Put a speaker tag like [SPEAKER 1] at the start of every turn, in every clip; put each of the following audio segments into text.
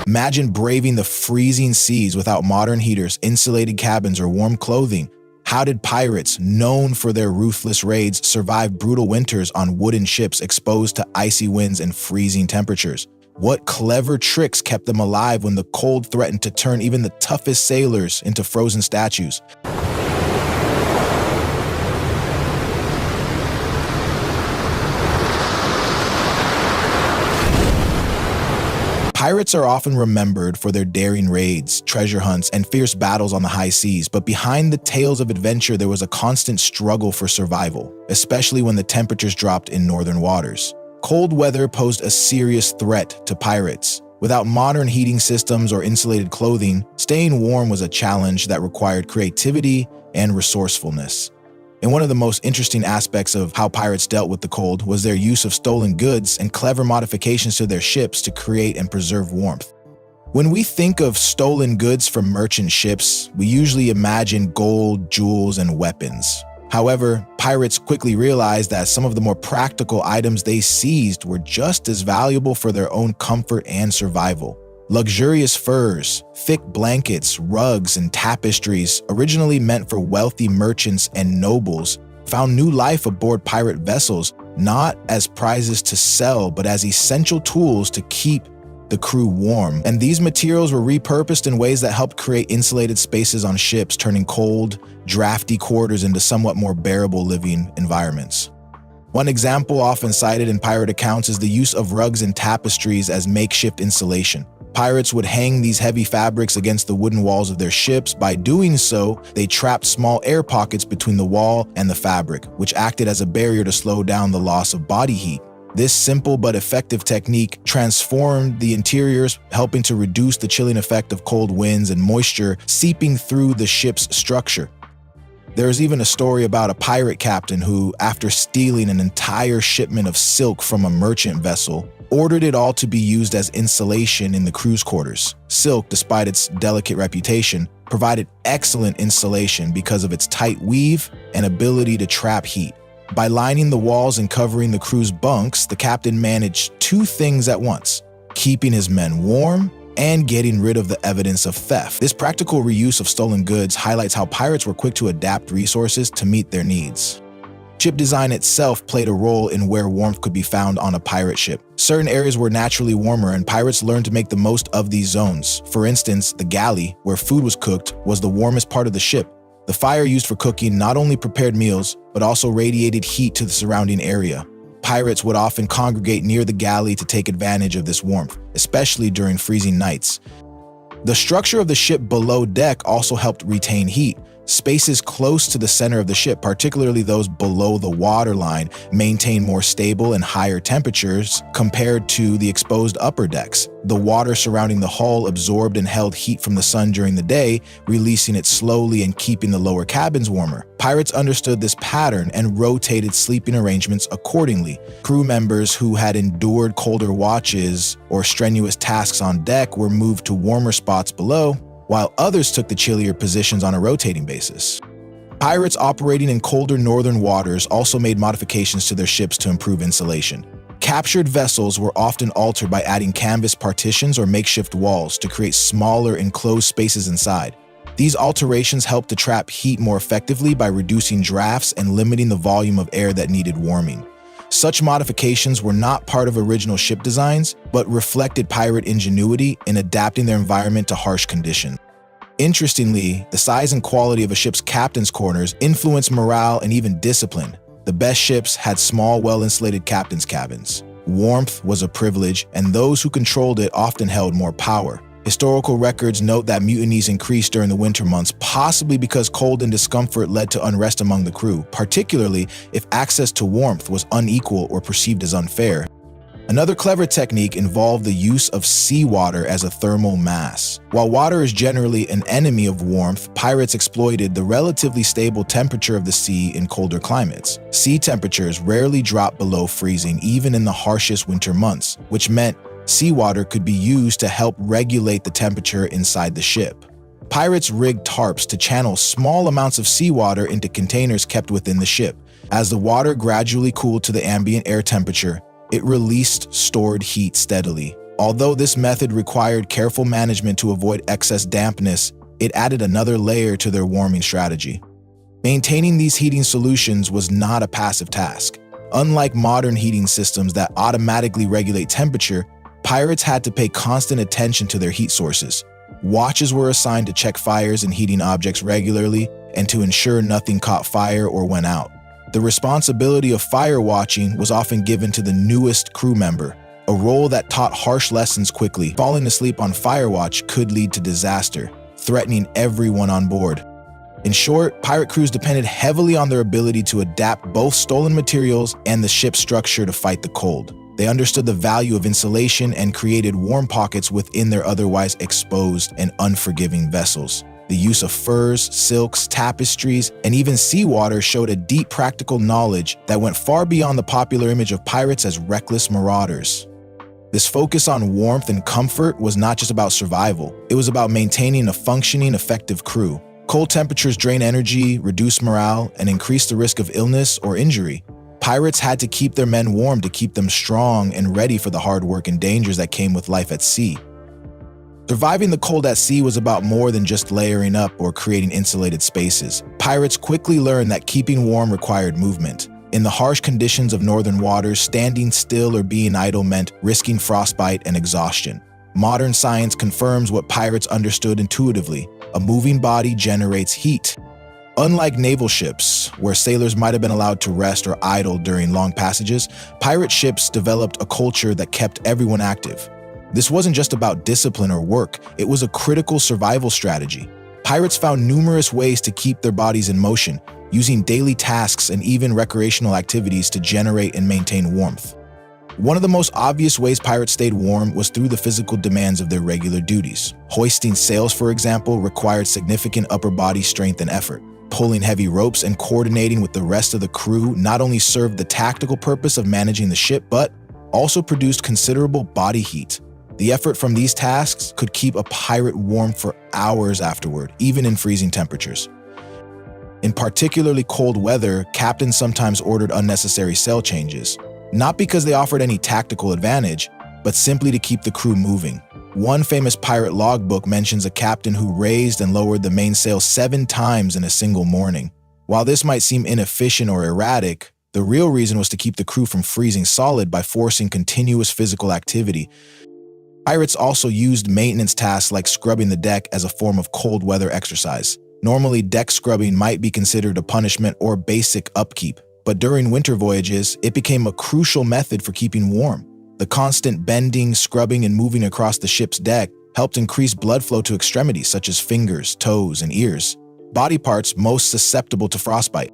[SPEAKER 1] Imagine braving the freezing seas without modern heaters, insulated cabins, or warm clothing. How did pirates, known for their ruthless raids, survive brutal winters on wooden ships exposed to icy winds and freezing temperatures? What clever tricks kept them alive when the cold threatened to turn even the toughest sailors into frozen statues? Pirates are often remembered for their daring raids, treasure hunts, and fierce battles on the high seas, but behind the tales of adventure there was a constant struggle for survival, especially when the temperatures dropped in northern waters. Cold weather posed a serious threat to pirates. Without modern heating systems or insulated clothing, staying warm was a challenge that required creativity and resourcefulness. And one of the most interesting aspects of how pirates dealt with the cold was their use of stolen goods and clever modifications to their ships to create and preserve warmth. When we think of stolen goods from merchant ships, we usually imagine gold, jewels, and weapons. However, pirates quickly realized that some of the more practical items they seized were just as valuable for their own comfort and survival. Luxurious furs, thick blankets, rugs, and tapestries, originally meant for wealthy merchants and nobles, found new life aboard pirate vessels, not as prizes to sell, but as essential tools to keep the crew warm. And these materials were repurposed in ways that helped create insulated spaces on ships, turning cold, drafty quarters into somewhat more bearable living environments. One example often cited in pirate accounts is the use of rugs and tapestries as makeshift insulation. Pirates would hang these heavy fabrics against the wooden walls of their ships. By doing so, they trapped small air pockets between the wall and the fabric, which acted as a barrier to slow down the loss of body heat. This simple but effective technique transformed the interiors, helping to reduce the chilling effect of cold winds and moisture seeping through the ship's structure. There's even a story about a pirate captain who, after stealing an entire shipment of silk from a merchant vessel, ordered it all to be used as insulation in the crew's quarters. Silk, despite its delicate reputation, provided excellent insulation because of its tight weave and ability to trap heat. By lining the walls and covering the crew's bunks, the captain managed two things at once: keeping his men warm and getting rid of the evidence of theft. This practical reuse of stolen goods highlights how pirates were quick to adapt resources to meet their needs. Ship design itself played a role in where warmth could be found on a pirate ship. Certain areas were naturally warmer, and pirates learned to make the most of these zones. For instance, the galley, where food was cooked, was the warmest part of the ship. The fire used for cooking not only prepared meals, but also radiated heat to the surrounding area. Pirates would often congregate near the galley to take advantage of this warmth, especially during freezing nights. The structure of the ship below deck also helped retain heat. Spaces close to the center of the ship, particularly those below the waterline, maintain more stable and higher temperatures compared to the exposed upper decks. The water surrounding the hull absorbed and held heat from the sun during the day, releasing it slowly and keeping the lower cabins warmer. Pirates understood this pattern and rotated sleeping arrangements accordingly. Crew members who had endured colder watches or strenuous tasks on deck were moved to warmer spots below, while others took the chillier positions on a rotating basis. Pirates operating in colder northern waters also made modifications to their ships to improve insulation. Captured vessels were often altered by adding canvas partitions or makeshift walls to create smaller enclosed spaces inside. These alterations helped to trap heat more effectively by reducing drafts and limiting the volume of air that needed warming. Such modifications were not part of original ship designs, but reflected pirate ingenuity in adapting their environment to harsh conditions. Interestingly, the size and quality of a ship's captain's quarters influenced morale and even discipline. The best ships had small, well-insulated captain's cabins. Warmth was a privilege, and those who controlled it often held more power. Historical records note that mutinies increased during the winter months, possibly because cold and discomfort led to unrest among the crew, particularly if access to warmth was unequal or perceived as unfair. Another clever technique involved the use of seawater as a thermal mass. While water is generally an enemy of warmth, pirates exploited the relatively stable temperature of the sea in colder climates. Sea temperatures rarely dropped below freezing even in the harshest winter months, which meant seawater could be used to help regulate the temperature inside the ship. Pirates rigged tarps to channel small amounts of seawater into containers kept within the ship. As the water gradually cooled to the ambient air temperature, it released stored heat steadily. Although this method required careful management to avoid excess dampness, it added another layer to their warming strategy. Maintaining these heating solutions was not a passive task. Unlike modern heating systems that automatically regulate temperature, pirates had to pay constant attention to their heat sources. Watches were assigned to check fires and heating objects regularly and to ensure nothing caught fire or went out. The responsibility of fire watching was often given to the newest crew member, a role that taught harsh lessons quickly. Falling asleep on fire watch could lead to disaster, threatening everyone on board. In short, pirate crews depended heavily on their ability to adapt both stolen materials and the ship's structure to fight the cold. They understood the value of insulation and created warm pockets within their otherwise exposed and unforgiving vessels. The use of furs, silks, tapestries, and even seawater showed a deep practical knowledge that went far beyond the popular image of pirates as reckless marauders. This focus on warmth and comfort was not just about survival. It was about maintaining a functioning, effective crew. Cold temperatures drain energy, reduce morale, and increase the risk of illness or injury. Pirates had to keep their men warm to keep them strong and ready for the hard work and dangers that came with life at sea. Surviving the cold at sea was about more than just layering up or creating insulated spaces. Pirates quickly learned that keeping warm required movement. In the harsh conditions of northern waters, standing still or being idle meant risking frostbite and exhaustion. Modern science confirms what pirates understood intuitively: a moving body generates heat. Unlike naval ships, where sailors might have been allowed to rest or idle during long passages, pirate ships developed a culture that kept everyone active. This wasn't just about discipline or work, it was a critical survival strategy. Pirates found numerous ways to keep their bodies in motion, using daily tasks and even recreational activities to generate and maintain warmth. One of the most obvious ways pirates stayed warm was through the physical demands of their regular duties. Hoisting sails, for example, required significant upper body strength and effort. Pulling heavy ropes and coordinating with the rest of the crew not only served the tactical purpose of managing the ship, but also produced considerable body heat. The effort from these tasks could keep a pirate warm for hours afterward, even in freezing temperatures. In particularly cold weather, captains sometimes ordered unnecessary sail changes, not because they offered any tactical advantage, but simply to keep the crew moving. One famous pirate logbook mentions a captain who raised and lowered the mainsail 7 times in a single morning. While this might seem inefficient or erratic, the real reason was to keep the crew from freezing solid by forcing continuous physical activity. Pirates also used maintenance tasks like scrubbing the deck as a form of cold weather exercise. Normally, deck scrubbing might be considered a punishment or basic upkeep, but during winter voyages, it became a crucial method for keeping warm. The constant bending, scrubbing, and moving across the ship's deck helped increase blood flow to extremities such as fingers, toes, and ears, body parts most susceptible to frostbite.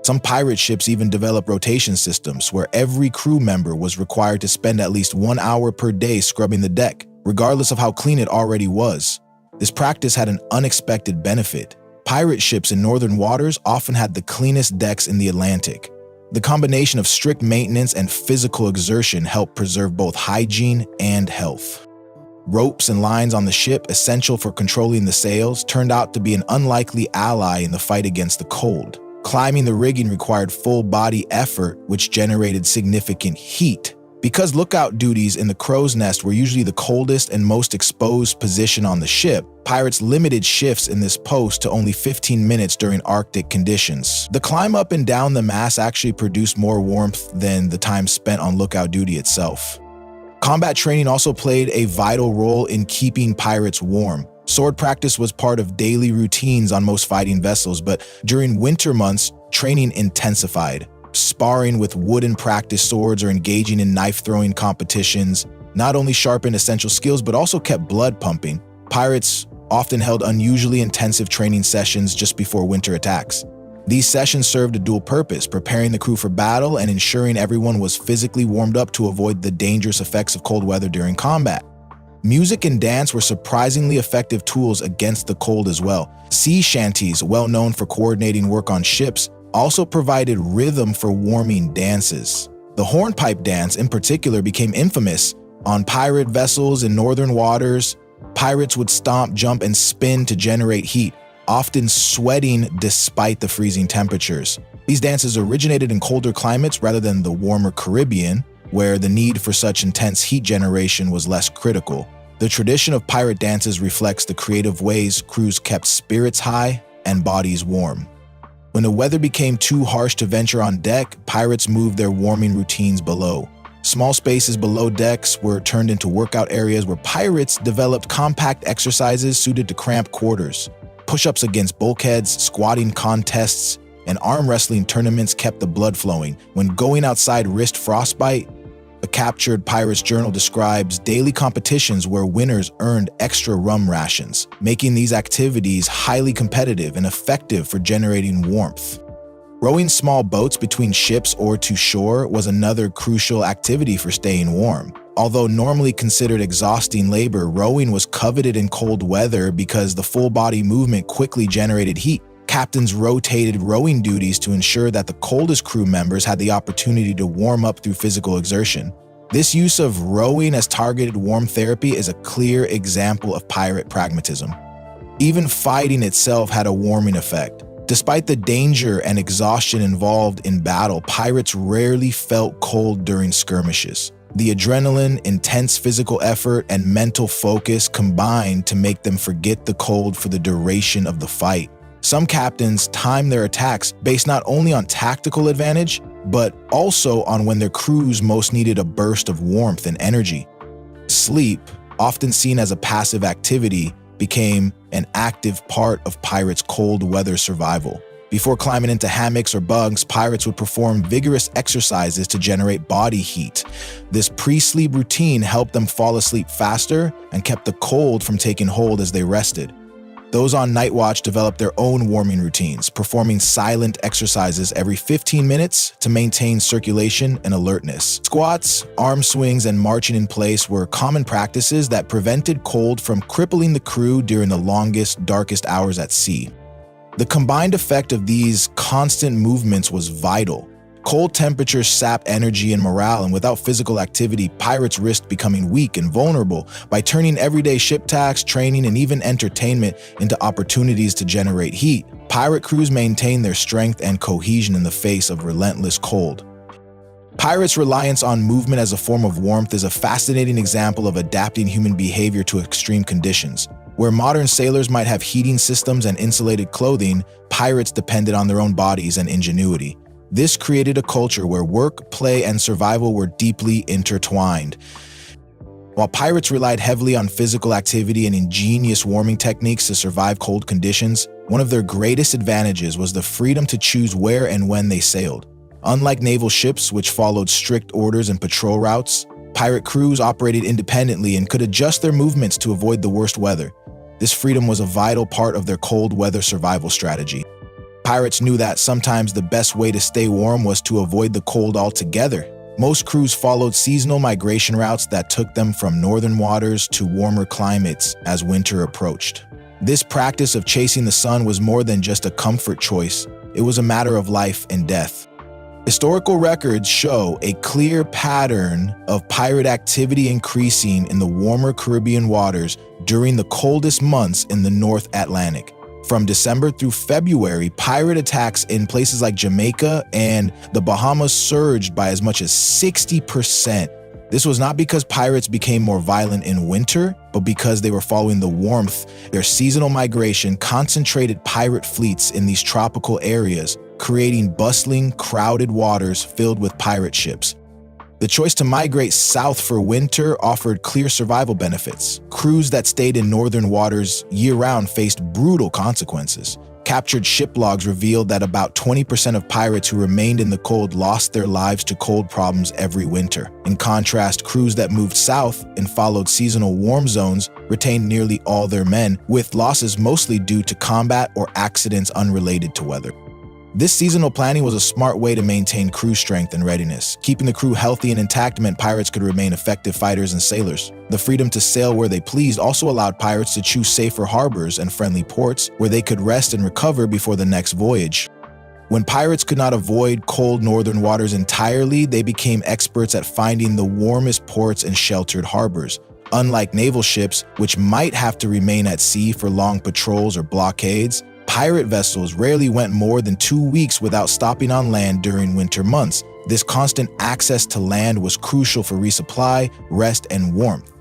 [SPEAKER 1] Some pirate ships even developed rotation systems where every crew member was required to spend at least 1 hour per day scrubbing the deck, regardless of how clean it already was. This practice had an unexpected benefit. Pirate ships in northern waters often had the cleanest decks in the Atlantic. The combination of strict maintenance and physical exertion helped preserve both hygiene and health. Ropes and lines on the ship, essential for controlling the sails, turned out to be an unlikely ally in the fight against the cold. Climbing the rigging required full-body effort, which generated significant heat. Because lookout duties in the crow's nest were usually the coldest and most exposed position on the ship, pirates limited shifts in this post to only 15 minutes during Arctic conditions. The climb up and down the mast actually produced more warmth than the time spent on lookout duty itself. Combat training also played a vital role in keeping pirates warm. Sword practice was part of daily routines on most fighting vessels, but during winter months, training intensified. Sparring with wooden practice swords or engaging in knife-throwing competitions not only sharpened essential skills but also kept blood pumping. Pirates often held unusually intensive training sessions just before winter attacks. These sessions served a dual purpose, preparing the crew for battle and ensuring everyone was physically warmed up to avoid the dangerous effects of cold weather during combat. Music and dance were surprisingly effective tools against the cold as well. Sea shanties, well known for coordinating work on ships, also provided rhythm for warming dances. The hornpipe dance in particular became infamous. On pirate vessels in northern waters, pirates would stomp, jump, and spin to generate heat, often sweating despite the freezing temperatures. These dances originated in colder climates rather than the warmer Caribbean, where the need for such intense heat generation was less critical. The tradition of pirate dances reflects the creative ways crews kept spirits high and bodies warm. When the weather became too harsh to venture on deck, pirates moved their warming routines below. Small spaces below decks were turned into workout areas where pirates developed compact exercises suited to cramped quarters. Push-ups against bulkheads, squatting contests, and arm wrestling tournaments kept the blood flowing. When going outside risked frostbite, a captured pirate's journal describes daily competitions where winners earned extra rum rations, making these activities highly competitive and effective for generating warmth. Rowing small boats between ships or to shore was another crucial activity for staying warm. Although normally considered exhausting labor, rowing was coveted in cold weather because the full-body movement quickly generated heat. Captains rotated rowing duties to ensure that the coldest crew members had the opportunity to warm up through physical exertion. This use of rowing as targeted warm therapy is a clear example of pirate pragmatism. Even fighting itself had a warming effect. Despite the danger and exhaustion involved in battle, pirates rarely felt cold during skirmishes. The adrenaline, intense physical effort, and mental focus combined to make them forget the cold for the duration of the fight. Some captains timed their attacks based not only on tactical advantage, but also on when their crews most needed a burst of warmth and energy. Sleep, often seen as a passive activity, became an active part of pirates' cold weather survival. Before climbing into hammocks or bunks, pirates would perform vigorous exercises to generate body heat. This pre-sleep routine helped them fall asleep faster and kept the cold from taking hold as they rested. Those on night watch developed their own warming routines, performing silent exercises every 15 minutes to maintain circulation and alertness. Squats, arm swings, and marching in place were common practices that prevented cold from crippling the crew during the longest, darkest hours at sea. The combined effect of these constant movements was vital. Cold temperatures sapped energy and morale, and without physical activity, pirates risked becoming weak and vulnerable. By turning everyday ship tasks, training, and even entertainment into opportunities to generate heat, pirate crews maintained their strength and cohesion in the face of relentless cold. Pirates' reliance on movement as a form of warmth is a fascinating example of adapting human behavior to extreme conditions. Where modern sailors might have heating systems and insulated clothing, pirates depended on their own bodies and ingenuity. This created a culture where work, play, and survival were deeply intertwined. While pirates relied heavily on physical activity and ingenious warming techniques to survive cold conditions, one of their greatest advantages was the freedom to choose where and when they sailed. Unlike naval ships, which followed strict orders and patrol routes, pirate crews operated independently and could adjust their movements to avoid the worst weather. This freedom was a vital part of their cold weather survival strategy. Pirates knew that sometimes the best way to stay warm was to avoid the cold altogether. Most crews followed seasonal migration routes that took them from northern waters to warmer climates as winter approached. This practice of chasing the sun was more than just a comfort choice. It was a matter of life and death. Historical records show a clear pattern of pirate activity increasing in the warmer Caribbean waters during the coldest months in the North Atlantic. From December through February, pirate attacks in places like Jamaica and the Bahamas surged by as much as 60%. This was not because pirates became more violent in winter, but because they were following the warmth. Their seasonal migration concentrated pirate fleets in these tropical areas, creating bustling, crowded waters filled with pirate ships. The choice to migrate south for winter offered clear survival benefits. Crews that stayed in northern waters year-round faced brutal consequences. Captured ship logs revealed that about 20% of pirates who remained in the cold lost their lives to cold problems every winter. In contrast, crews that moved south and followed seasonal warm zones retained nearly all their men, with losses mostly due to combat or accidents unrelated to weather. This seasonal planning was a smart way to maintain crew strength and readiness. Keeping the crew healthy and intact meant pirates could remain effective fighters and sailors. The freedom to sail where they pleased also allowed pirates to choose safer harbors and friendly ports where they could rest and recover before the next voyage. When pirates could not avoid cold northern waters entirely, they became experts at finding the warmest ports and sheltered harbors. Unlike naval ships, which might have to remain at sea for long patrols or blockades, Pirate vessels rarely went more than 2 weeks without stopping on land during winter months. This constant access to land was crucial for resupply, rest, and warmth.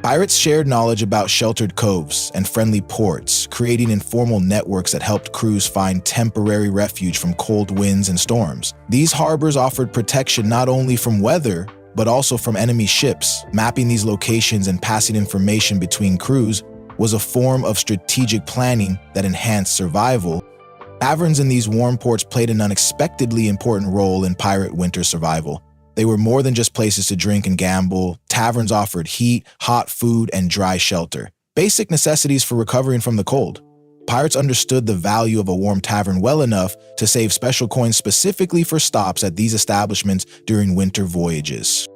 [SPEAKER 1] Pirates shared knowledge about sheltered coves and friendly ports, creating informal networks that helped crews find temporary refuge from cold winds and storms. These harbors offered protection not only from weather, but also from enemy ships. Mapping these locations and passing information between crews was a form of strategic planning that enhanced survival. Taverns in these warm ports played an unexpectedly important role in pirate winter survival. They were more than just places to drink and gamble. Taverns offered heat, hot food, and dry shelter, basic necessities for recovering from the cold. Pirates understood the value of a warm tavern well enough to save special coins specifically for stops at these establishments during winter voyages.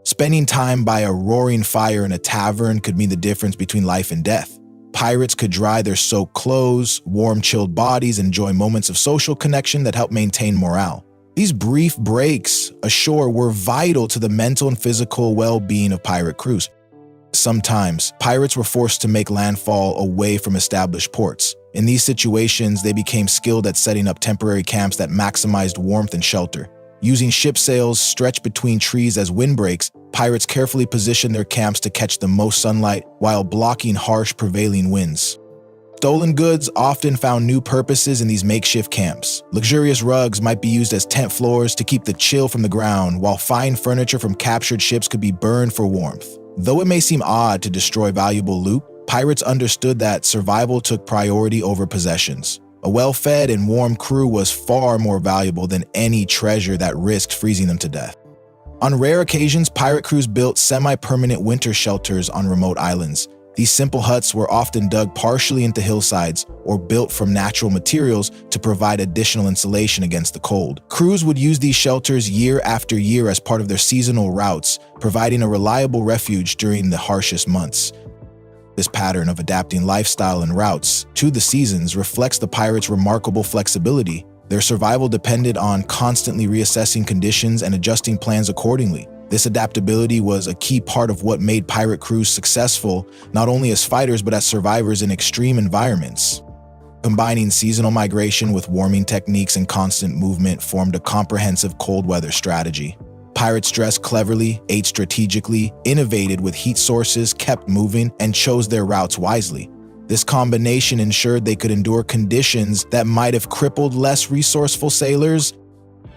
[SPEAKER 1] Spending time by a roaring fire in a tavern could mean the difference between life and death. Pirates could dry their soaked clothes, warm chilled bodies, and enjoy moments of social connection that helped maintain morale. These brief breaks ashore were vital to the mental and physical well-being of pirate crews. Sometimes, pirates were forced to make landfall away from established ports. In these situations, they became skilled at setting up temporary camps that maximized warmth and shelter. Using ship sails stretched between trees as windbreaks, pirates carefully positioned their camps to catch the most sunlight while blocking harsh prevailing winds. Stolen goods often found new purposes in these makeshift camps. Luxurious rugs might be used as tent floors to keep the chill from the ground, while fine furniture from captured ships could be burned for warmth. Though it may seem odd to destroy valuable loot, pirates understood that survival took priority over possessions. A well-fed and warm crew was far more valuable than any treasure that risked freezing them to death. On rare occasions, pirate crews built semi-permanent winter shelters on remote islands. These simple huts were often dug partially into hillsides or built from natural materials to provide additional insulation against the cold. Crews would use these shelters year after year as part of their seasonal routes, providing a reliable refuge during the harshest months. This pattern of adapting lifestyle and routes to the seasons reflects the pirates' remarkable flexibility. Their survival depended on constantly reassessing conditions and adjusting plans accordingly. This adaptability was a key part of what made pirate crews successful, not only as fighters but as survivors in extreme environments. Combining seasonal migration with warming techniques and constant movement formed a comprehensive cold weather strategy. Pirates dressed cleverly, ate strategically, innovated with heat sources, kept moving, and chose their routes wisely. This combination ensured they could endure conditions that might have crippled less resourceful sailors.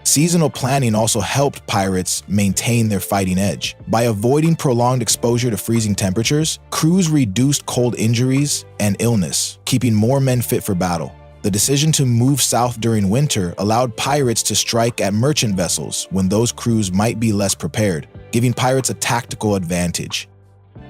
[SPEAKER 1] Seasonal planning also helped pirates maintain their fighting edge. By avoiding prolonged exposure to freezing temperatures, crews reduced cold injuries and illness, keeping more men fit for battle. The decision to move south during winter allowed pirates to strike at merchant vessels when those crews might be less prepared, giving pirates a tactical advantage.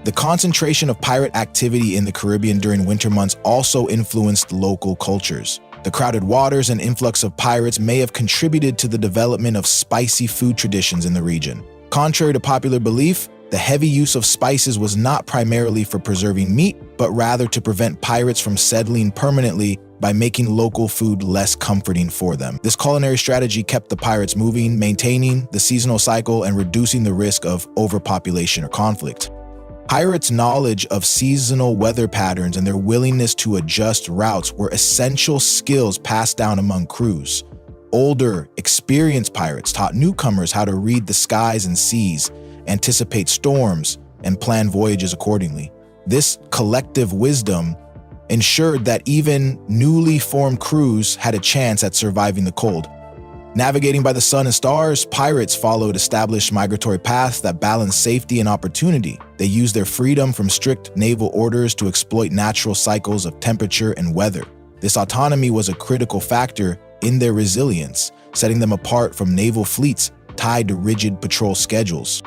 [SPEAKER 1] The concentration of pirate activity in the Caribbean during winter months also influenced local cultures. The crowded waters and influx of pirates may have contributed to the development of spicy food traditions in the region. Contrary to popular belief, the heavy use of spices was not primarily for preserving meat, but rather to prevent pirates from settling permanently by making local food less comforting for them. This culinary strategy kept the pirates moving, maintaining the seasonal cycle and reducing the risk of overpopulation or conflict. Pirates' knowledge of seasonal weather patterns and their willingness to adjust routes were essential skills passed down among crews. Older, experienced pirates taught newcomers how to read the skies and seas, anticipate storms, and plan voyages accordingly. This collective wisdom ensured that even newly formed crews had a chance at surviving the cold. Navigating by the sun and stars, pirates followed established migratory paths that balanced safety and opportunity. They used their freedom from strict naval orders to exploit natural cycles of temperature and weather. This autonomy was a critical factor in their resilience, setting them apart from naval fleets tied to rigid patrol schedules.